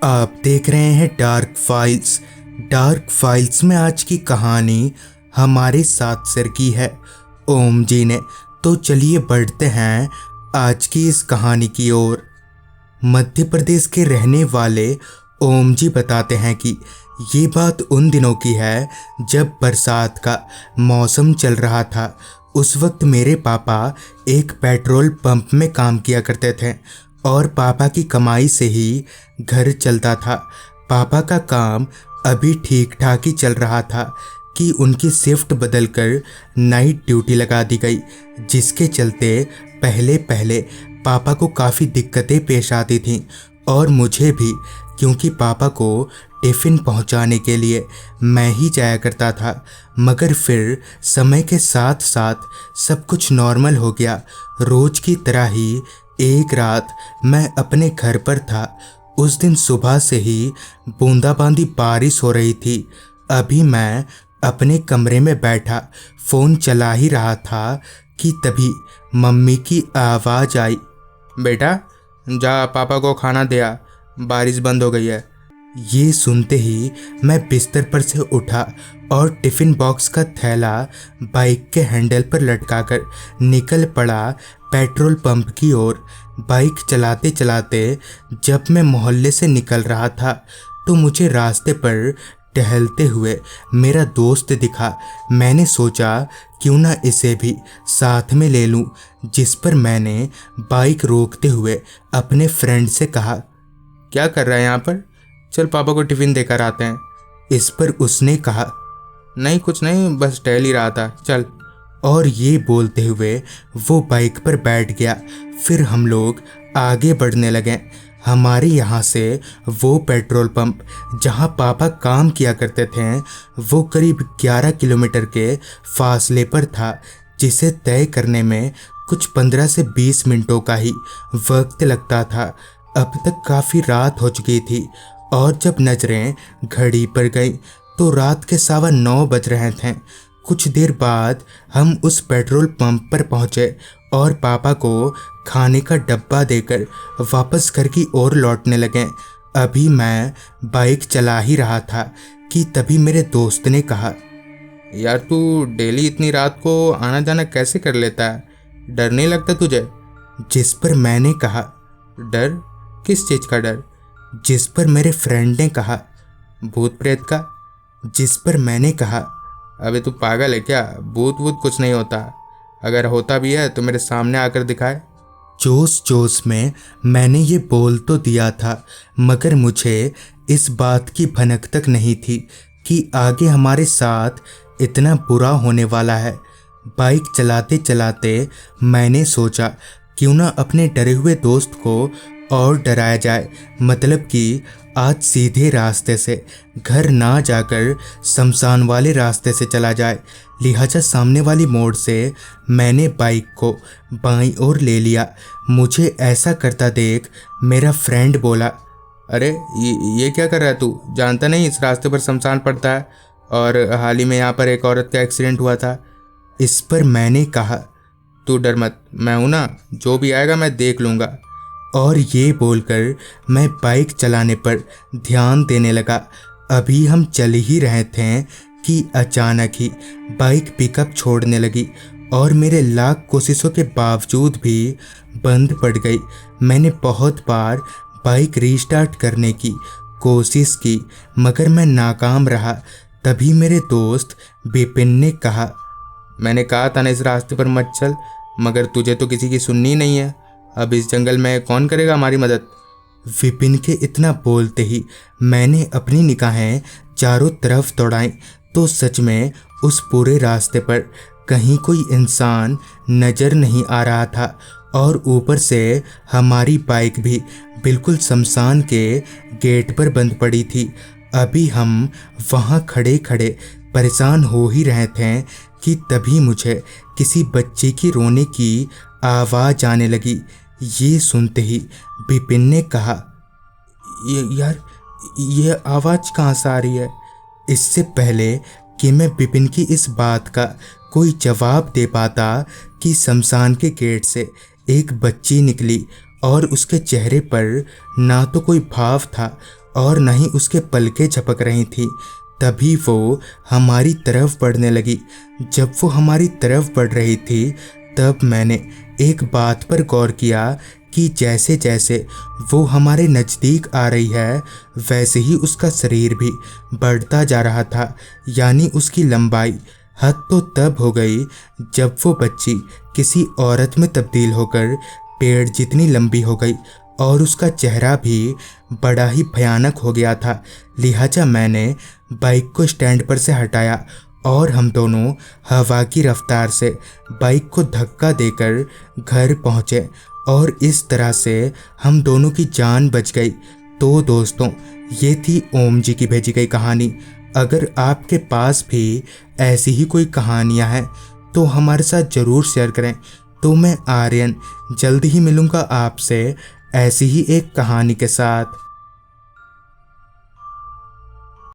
आप देख रहे हैं डार्क फाइल्स। डार्क फाइल्स में आज की कहानी हमारे साथ सर की है ओम जी ने। तो चलिए बढ़ते हैं आज की इस कहानी की ओर। मध्य प्रदेश के रहने वाले ओम जी बताते हैं कि ये बात उन दिनों की है जब बरसात का मौसम चल रहा था। उस वक्त मेरे पापा एक पेट्रोल पंप में काम किया करते थे और पापा की कमाई से ही घर चलता था। पापा का काम अभी ठीक ठाक ही चल रहा था कि उनकी शिफ्ट बदलकर नाइट ड्यूटी लगा दी गई, जिसके चलते पहले पहले पापा को काफ़ी दिक्कतें पेश आती थीं और मुझे भी, क्योंकि पापा को टिफ़िन पहुंचाने के लिए मैं ही जाया करता था। मगर फिर समय के साथ साथ सब कुछ नॉर्मल हो गया। रोज़ की तरह ही एक रात मैं अपने घर पर था। उस दिन सुबह से ही बूंदाबांदी बारिश हो रही थी। अभी मैं अपने कमरे में बैठा फ़ोन चला ही रहा था कि तभी मम्मी की आवाज़ आई, बेटा जा पापा को खाना दे आ, बारिश बंद हो गई है। ये सुनते ही मैं बिस्तर पर से उठा और टिफ़िन बॉक्स का थैला बाइक के हैंडल पर लटकाकर निकल पड़ा पेट्रोल पंप की ओर। बाइक चलाते चलाते जब मैं मोहल्ले से निकल रहा था तो मुझे रास्ते पर टहलते हुए मेरा दोस्त दिखा। मैंने सोचा क्यों ना इसे भी साथ में ले लूं, जिस पर मैंने बाइक रोकते हुए अपने फ्रेंड से कहा, क्या कर रहा है यहाँ पर, चल पापा को टिफ़िन देकर आते हैं। इस पर उसने कहा, नहीं कुछ नहीं, बस टहल ही रहा था, चल। और ये बोलते हुए वो बाइक पर बैठ गया। फिर हम लोग आगे बढ़ने लगे। हमारे यहाँ से वो पेट्रोल पंप जहाँ पापा काम किया करते थे वो करीब 11 किलोमीटर के फासले पर था, जिसे तय करने में कुछ 15 से 20 मिनटों का ही वक्त लगता था। अब तक काफ़ी रात हो चुकी थी और जब नज़रें घड़ी पर गई तो रात के 9:15 बज रहे थे। कुछ देर बाद हम उस पेट्रोल पंप पर पहुंचे और पापा को खाने का डब्बा देकर वापस घर की ओर लौटने लगे। अभी मैं बाइक चला ही रहा था कि तभी मेरे दोस्त ने कहा, यार तू डेली इतनी रात को आना जाना कैसे कर लेता है, डर नहीं लगता तुझे? जिस पर मैंने कहा, डर? किस चीज़ का डर? जिस पर मेरे फ्रेंड ने कहा, भूत प्रेत का। जिस पर मैंने कहा, अबे तू पागल है क्या, भूत वूत कुछ नहीं होता, अगर होता भी है तो मेरे सामने आकर दिखाए। जोश जोश में मैंने ये बोल तो दिया था, मगर मुझे इस बात की भनक तक नहीं थी कि आगे हमारे साथ इतना बुरा होने वाला है। बाइक चलाते चलाते मैंने सोचा क्यों ना अपने डरे हुए दोस्त को और डराया जाए, मतलब कि आज सीधे रास्ते से घर ना जाकर शमशान वाले रास्ते से चला जाए। लिहाजा सामने वाली मोड़ से मैंने बाइक को बाईं ओर ले लिया। मुझे ऐसा करता देख मेरा फ्रेंड बोला, अरे ये क्या कर रहा है तू, जानता नहीं इस रास्ते पर शमशान पड़ता है और हाल ही में यहाँ पर एक औरत का एक्सीडेंट हुआ था। इस पर मैंने कहा, तू डर मत, मैं हूँ ना, जो भी आएगा मैं देख लूँगा। और ये बोलकर मैं बाइक चलाने पर ध्यान देने लगा। अभी हम चल ही रहे थे कि अचानक ही बाइक पिकअप छोड़ने लगी और मेरे लाख कोशिशों के बावजूद भी बंद पड़ गई। मैंने बहुत बार बाइक रीस्टार्ट करने की कोशिश की, मगर मैं नाकाम रहा। तभी मेरे दोस्त विपिन ने कहा, मैंने कहा था ना इस रास्ते पर मत चल, मगर तुझे तो किसी की सुननी नहीं है, अब इस जंगल में कौन करेगा हमारी मदद। विपिन के इतना बोलते ही मैंने अपनी निगाहें चारों तरफ दौड़ाई तो सच में उस पूरे रास्ते पर कहीं कोई इंसान नज़र नहीं आ रहा था और ऊपर से हमारी बाइक भी बिल्कुल शमशान के गेट पर बंद पड़ी थी। अभी हम वहाँ खड़े खड़े परेशान हो ही रहे थे कि तभी मुझे किसी बच्चे की रोने की आवाज़ आने लगी। ये सुनते ही विपिन ने कहा, ये आवाज़ कहाँ से आ रही है? इससे पहले कि मैं विपिन की इस बात का कोई जवाब दे पाता कि शमशान के गेट से एक बच्ची निकली और उसके चेहरे पर ना तो कोई भाव था और न ही उसके पलकें झपक रही थी। तभी वो हमारी तरफ बढ़ने लगी। जब वो हमारी तरफ बढ़ रही थी तब मैंने एक बात पर गौर किया कि जैसे जैसे वो हमारे नज़दीक आ रही है वैसे ही उसका शरीर भी बढ़ता जा रहा था। यानी उसकी लंबाई हद तो तब हो गई जब वो बच्ची किसी औरत में तब्दील होकर पेड़ जितनी लंबी हो गई और उसका चेहरा भी बड़ा ही भयानक हो गया था। लिहाजा मैंने बाइक को स्टैंड पर से हटाया और हम दोनों हवा की रफ्तार से बाइक को धक्का देकर घर पहुंचे और इस तरह से हम दोनों की जान बच गई। तो दोस्तों, ये थी ओम जी की भेजी गई कहानी। अगर आपके पास भी ऐसी ही कोई कहानियाँ हैं तो हमारे साथ ज़रूर शेयर करें। तो मैं आर्यन जल्द ही मिलूँगा आपसे ऐसी ही एक कहानी के साथ।